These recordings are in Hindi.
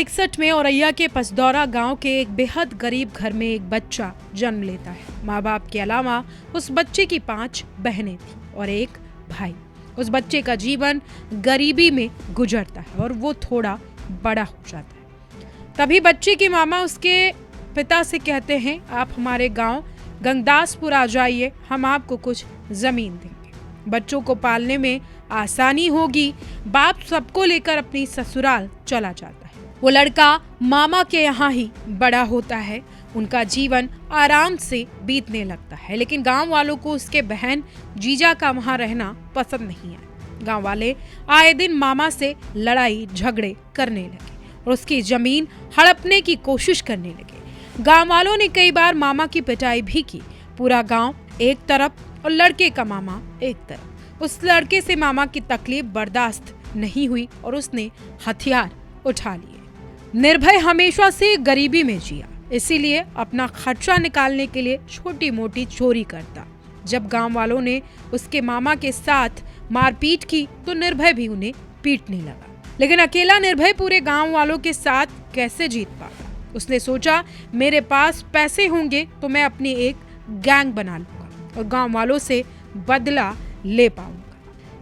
1961 में औरैया के पसदौरा गांव के एक बेहद गरीब घर में एक बच्चा जन्म लेता है। माँ बाप के अलावा उस बच्चे की 5 बहनें थी और एक भाई। उस बच्चे का जीवन गरीबी में गुजरता है और वो थोड़ा बड़ा हो जाता है। तभी बच्चे की मामा उसके पिता से कहते हैं, आप हमारे गांव गंगदासपुर आ जाइए, हम आपको कुछ जमीन देंगे, बच्चों को पालने में आसानी होगी। बाप सबको लेकर अपनी ससुराल चला जाता है। वो लड़का मामा के यहाँ ही बड़ा होता है। उनका जीवन आराम से बीतने लगता है, लेकिन गांव वालों को उसके बहन जीजा का वहाँ रहना पसंद नहीं आया। गांव वाले आए दिन मामा से लड़ाई झगड़े करने लगे और उसकी जमीन हड़पने की कोशिश करने लगे। गांव वालों ने कई बार मामा की पिटाई भी की। पूरा गांव एक तरफ और लड़के का मामा एक तरफ। उस लड़के से मामा की तकलीफ बर्दाश्त नहीं हुई और उसने हथियार उठा लिए। निर्भय हमेशा से गरीबी में जिया, इसीलिए अपना खर्चा निकालने के लिए छोटी मोटी चोरी करता। जब गांव वालों ने उसके मामा के साथ मारपीट की तो निर्भय भी उन्हें पीटने लगा। लेकिन अकेला निर्भय पूरे गांव वालों के साथ कैसे जीत पाता? उसने सोचा, मेरे पास पैसे होंगे तो मैं अपनी एक गैंग बना लूंगा और गांव वालों से बदला ले पाऊंगा।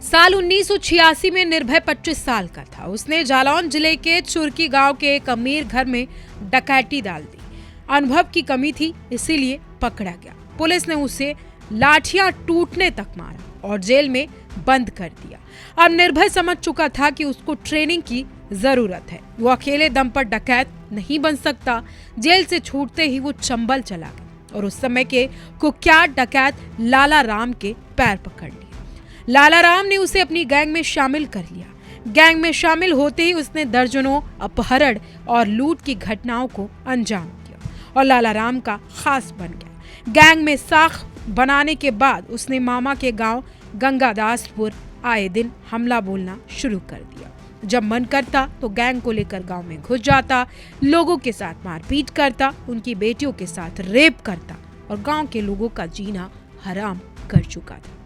साल 1986 में निर्भय 25 साल का था। उसने जालौन जिले के चुरकी गांव के एक अमीर घर में डकैती डाल दी। अनुभव की कमी थी, इसीलिए पकड़ा गया। पुलिस ने उसे लाठियां टूटने तक मारा और जेल में बंद कर दिया। अब निर्भय समझ चुका था कि उसको ट्रेनिंग की जरूरत है। वो अकेले दम पर डकैत नहीं बन सकता। जेल से छूटते ही वो चंबल चला गया और उस समय के कुख्यात डकैत लाला राम के पैर पकड़ लिए। लाला राम ने उसे अपनी गैंग में शामिल कर लिया। गैंग में शामिल होते ही उसने दर्जनों अपहरण और लूट की घटनाओं को अंजाम दिया और लाला राम का खास बन गया। गैंग में साख बनाने के बाद उसने मामा के गांव गंगादासपुर आए दिन हमला बोलना शुरू कर दिया। जब मन करता तो गैंग को लेकर गांव में घुस जाता, लोगों के साथ मारपीट करता, उनकी बेटियों के साथ रेप करता और गांव के लोगों का जीना हराम कर चुका था।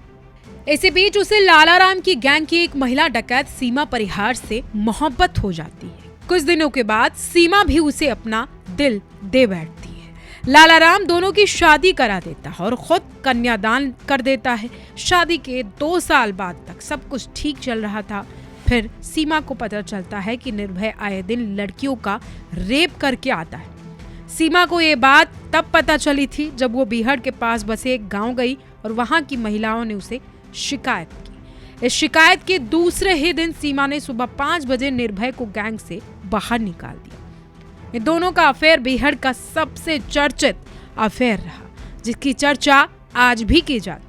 इसी बीच उसे लाला राम की गैंग की एक महिला डकैत सीमा परिहार से मोहब्बत हो जाती है। कुछ दिनों के बाद सीमा भी उसे अपना दिल दे बैठती है। लाला राम दोनों की शादी करा देता है और खुद कन्यादान कर देता है। शादी के 2 साल बाद तक सब कुछ ठीक चल रहा था। फिर सीमा को पता चलता है कि निर्भय आए दिन लड़कियों का रेप करके आता है। सीमा को ये बात तब पता चली थी जब वो बीहड़ के पास बसे एक गांव गई और वहां की महिलाओं ने उसे शिकायत की। इस शिकायत के दूसरे ही दिन सीमा ने सुबह 5 बजे निर्भय को गैंग से बाहर निकाल दिया। ये दोनों का अफेयर बीहड़ का सबसे चर्चित अफेयर रहा, जिसकी चर्चा आज भी की जाती।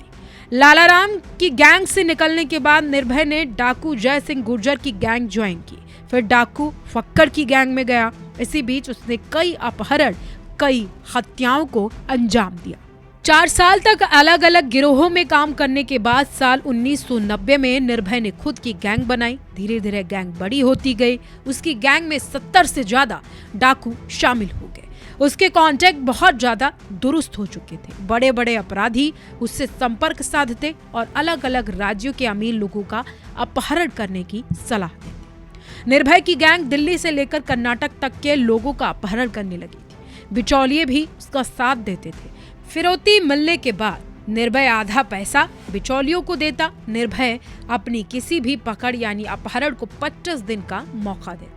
लाला राम की गैंग से निकलने के बाद निर्भय ने डाकू जय सिंह गुर्जर की गैंग ज्वाइन की। फिर डाकू फक्कर की गैंग में गया। इसी बीच उसने कई अपहरण, कई हत्याओं को अंजाम दिया। 4 साल तक अलग अलग गिरोहों में काम करने के बाद साल 1990 में निर्भय ने खुद की गैंग बनाई। धीरे धीरे गैंग बड़ी होती गई। उसकी गैंग में 70 से ज्यादा डाकू शामिल हो गए। उसके कॉन्टैक्ट बहुत ज्यादा दुरुस्त हो चुके थे। बड़े बड़े अपराधी उससे संपर्क साधते और अलग अलग राज्यों के अमीर लोगों का अपहरण करने की सलाह देते। निर्भय की गैंग दिल्ली से लेकर कर्नाटक तक के लोगों का अपहरण करने लगी थी। बिचौलिए भी उसका साथ देते थे। फिरौती मिलने के बाद निर्भय आधा पैसा बिचौलियों को देता। निर्भय अपनी किसी भी पकड़ यानी अपहरण को 25 दिन का मौका देता।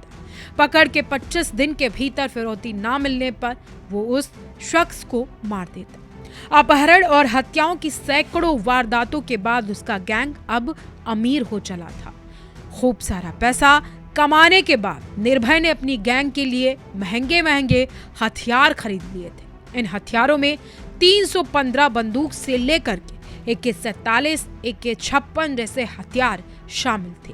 पकड़ के 25 दिन के भीतर फिरौती ना मिलने पर वो उस शख्स को मार देता। अपहरण और हत्याओं की सैकड़ों वारदातों के बाद उसका गैंग अब अमीर हो चला था। खूब सारा पैसा कमाने के बाद निर्भय ने अपनी गैंग के लिए महंगे महंगे हथियार खरीद लिए थे। इन हथियारों में 315 बंदूक से लेकर के AK-47, AK-56 जैसे हथियार शामिल थे।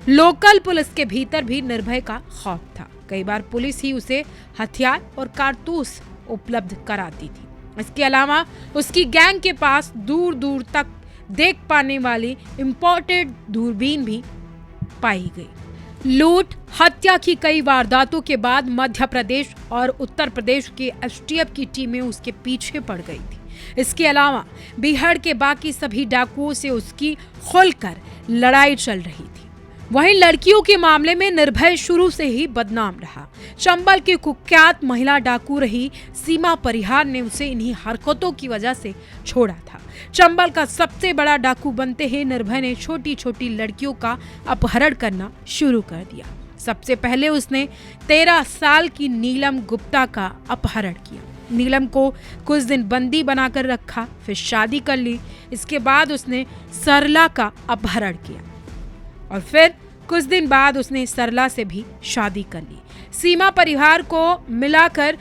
लोकल पुलिस के भीतर भी निर्भय का खौफ था। कई बार पुलिस ही उसे हथियार और कारतूस उपलब्ध कराती थी। इसके अलावा उसकी गैंग के पास दूर दूर तक देख पाने वाली इंपोर्टेड दूरबीन भी पाई गई। लूट हत्या की कई वारदातों के बाद मध्य प्रदेश और उत्तर प्रदेश के STF की टीमें उसके पीछे पड़ गई थी। इसके अलावा बिहार के बाकी सभी डाकुओं से उसकी खुलकर लड़ाई चल रही थी। वहीं लड़कियों के मामले में निर्भय शुरू से ही बदनाम रहा। चंबल की कुख्यात महिला डाकू रही सीमा परिहार ने उसे इन्हीं हरकतों की वजह से छोड़ा था। चंबल का सबसे बड़ा डाकू बनते ही निर्भय ने छोटी छोटी लड़कियों का अपहरण करना शुरू कर दिया। सबसे पहले उसने 13 साल की नीलम गुप्ता का अपहरण किया। नीलम को कुछ दिन बंदी बनाकर रखा, फिर शादी कर ली। इसके बाद उसने सरला का अपहरण किया और फिर कुछ दिन बाद उसने सरला से भी शादी कर ली। सीमा परिवार को मिलाकर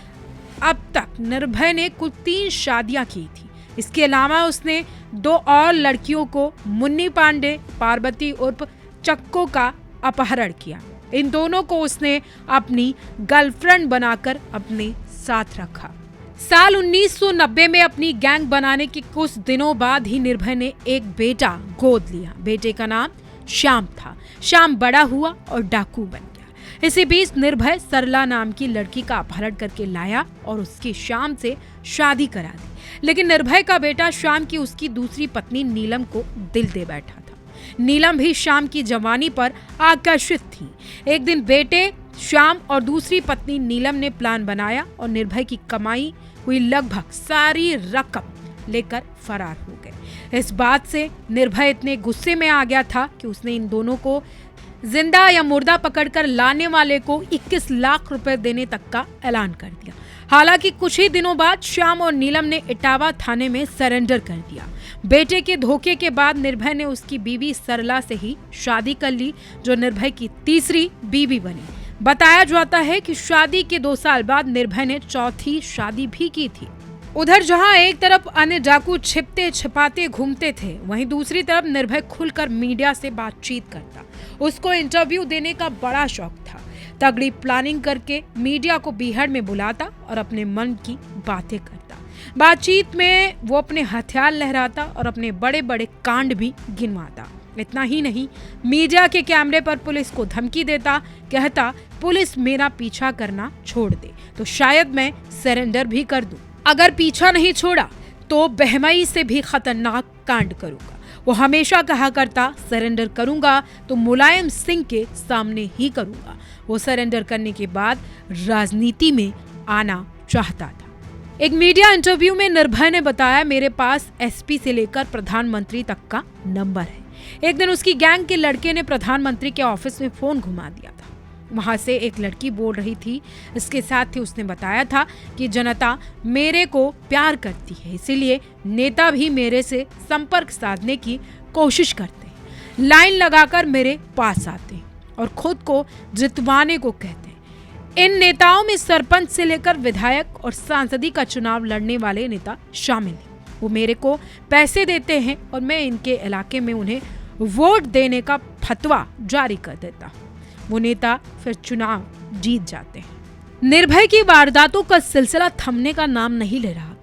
अब तक निर्भय ने कुल 3 शादियां की थी। इसके अलावा उसने 2 और लड़कियों को मुन्नी पांडे, पार्वती उर्फ चक्को का अपहरण किया। इन दोनों को उसने अपनी गर्लफ्रेंड बनाकर अपने साथ रखा। साल 1990 में अपनी गैंग बनाने के कुछ दिनों बाद ही निर्भय ने एक बेटा गोद लिया। बेटे का नाम श्याम था। श्याम बड़ा हुआ और डाकू बन गया। इसी बीच निर्भय सरला नाम की लड़की का अपहरण करके लाया और उसकी श्याम से शादी करा दी। लेकिन निर्भय का बेटा श्याम की उसकी दूसरी पत्नी नीलम को दिल दे बैठा था। नीलम भी श्याम की जवानी पर आकर्षित थी। एक दिन बेटे श्याम और दूसरी पत्नी नीलम ने प्लान बनाया और निर्भय की कमाई हुई लगभग सारी रकम लेकर फरार हो गए। इस बात से निर्भय इतने गुस्से में आ गया था कि उसने इन दोनों को जिंदा या मुर्दा पकड़कर लाने वाले को 21 लाख रुपए देने तक का ऐलान कर दिया। हालांकि कुछ ही दिनों बाद श्याम और नीलम ने इटावा थाने में सरेंडर कर दिया। बेटे के धोखे के बाद निर्भय ने उसकी बीवी सरला से ही शादी कर ली, जो निर्भय की तीसरी बीवी बनी। बताया जाता है कि शादी के 2 साल बाद निर्भय ने चौथी शादी भी की थी। उधर जहां एक तरफ अन्य डाकू छिपते छिपाते घूमते थे, वहीं दूसरी तरफ निर्भय खुलकर मीडिया से बातचीत करता। उसको इंटरव्यू देने का बड़ा शौक था। तगड़ी प्लानिंग करके मीडिया को बीहड़ में बुलाता और अपने मन की बातें करता। बातचीत में वो अपने हथियार लहराता और अपने बड़े बड़े कांड भी गिनवाता। इतना ही नहीं, मीडिया के कैमरे पर पुलिस को धमकी देता, कहता पुलिस मेरा पीछा करना छोड़ दे तो शायद मैं सरेंडर भी कर दूं। अगर पीछा नहीं छोड़ा तो बहमई से भी खतरनाक कांड करूंगा। वो हमेशा कहा करता सरेंडर करूंगा तो मुलायम सिंह के सामने ही करूंगा। वो सरेंडर करने के बाद राजनीति में आना चाहता था। एक मीडिया इंटरव्यू में निर्भय ने बताया, मेरे पास एसपी से लेकर प्रधानमंत्री तक का नंबर है। एक दिन उसकी गैंग के लड़के ने प्रधानमंत्री के ऑफिस में फोन घुमा दिया था। वहां से एक लड़की बोल रही थी। इसके साथ ही उसने बताया था कि जनता मेरे को प्यार करती है, इसीलिए नेता भी मेरे से संपर्क साधने की कोशिश करते हैं, लाइन लगाकर मेरे पास आते हैं और खुद को जितवाने को कहते हैं। इन नेताओं में सरपंच से लेकर विधायक और सांसदी का चुनाव लड़ने वाले नेता शामिल हैं। वो मेरे को पैसे देते हैं और मैं इनके इलाके में उन्हें वोट देने का फतवा जारी कर देता हूँ। वो नेता फिर चुनाव जीत जाते हैं। निर्भय की वारदातों का सिलसिला थमने का नाम नहीं ले रहा